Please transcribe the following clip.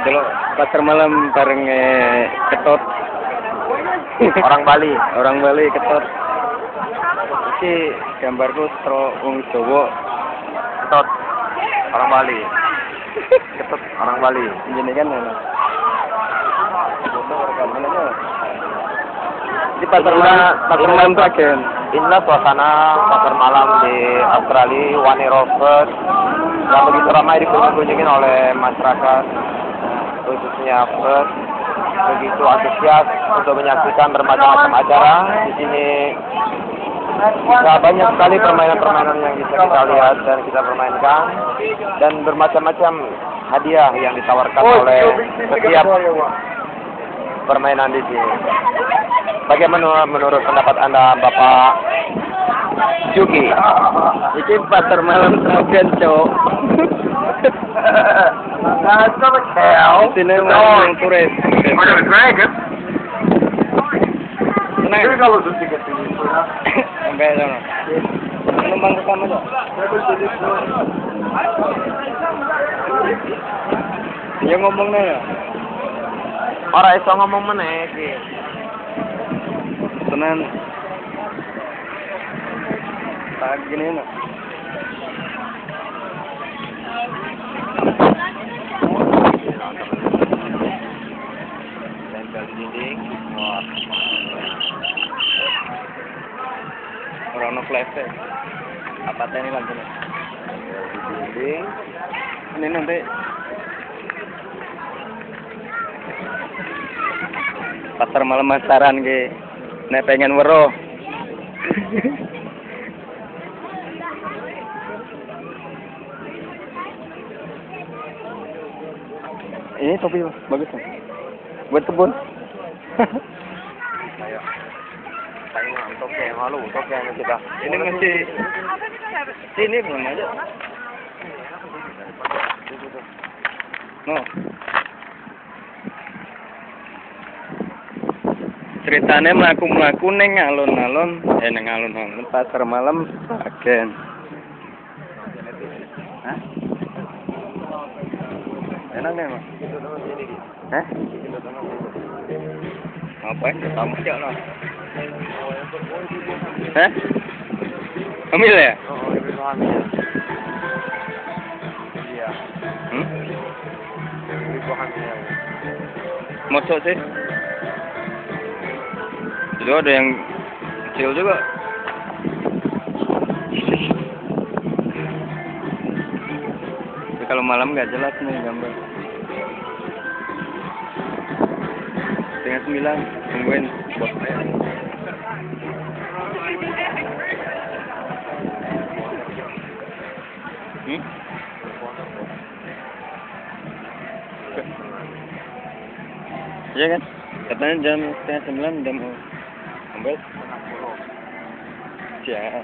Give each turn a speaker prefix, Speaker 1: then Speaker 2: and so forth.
Speaker 1: delok pasar malam bareng Ketut.
Speaker 2: Orang Bali.
Speaker 1: Orang Bali Ketut. Iki gambarku tro wong Jawa
Speaker 2: Ketut. Orang Bali. Ketut orang Bali.
Speaker 1: ini kan di pasar malam Sragen.
Speaker 2: Inilah suasana pasar malam di Australia, Wani Robert, yang begitu ramai dikunjungi oleh masyarakat, khususnya pers, begitu antusias untuk menyaksikan bermacam-macam acara. Di sini banyak sekali permainan-permainan yang bisa kita lihat dan kita permainkan, dan bermacam-macam hadiah yang ditawarkan oleh setiap permainan di sini. Bagaimana menurut pendapat Anda, Bapak Juki?
Speaker 1: Iki pasar malam Sragen, Cok. Sini orang turis. Senang. Sampai sana. Numpang ke kamu, Cok. Ya ngomongnya ya.
Speaker 2: Orang iso ngomong meneh iki.
Speaker 1: Tenan. Tak gini nak.
Speaker 2: Tempel di dinding. Wah.
Speaker 1: Orang no flash. Apa tadi lagi nih?
Speaker 2: Di dinding.
Speaker 1: Ini nanti pasar malam masaran ke. Nek pengen weruh. Ini topi bagus kan? Buat kebun.
Speaker 2: Ayo. Tengok toke malu, toke kita.
Speaker 1: Ini masih sini belum aja. No. Ceritanya melaku neng alun-alun, neng alun-alun pasar malam Sragen. Hah? Enak deh, Mas. Hah? Apa ya? Kamu aja lah. Hah? Ambil ya?
Speaker 2: Oh, ibu hamil. Iya. Ibu hamil.
Speaker 1: Masuk sih. Itu ada yang kecil juga. Tapi kalau malam nggak jelas nih gambar. 8:30 tungguin bos saya. Iya kan? Katanya jam 8:30 udah mau ambil. Ya.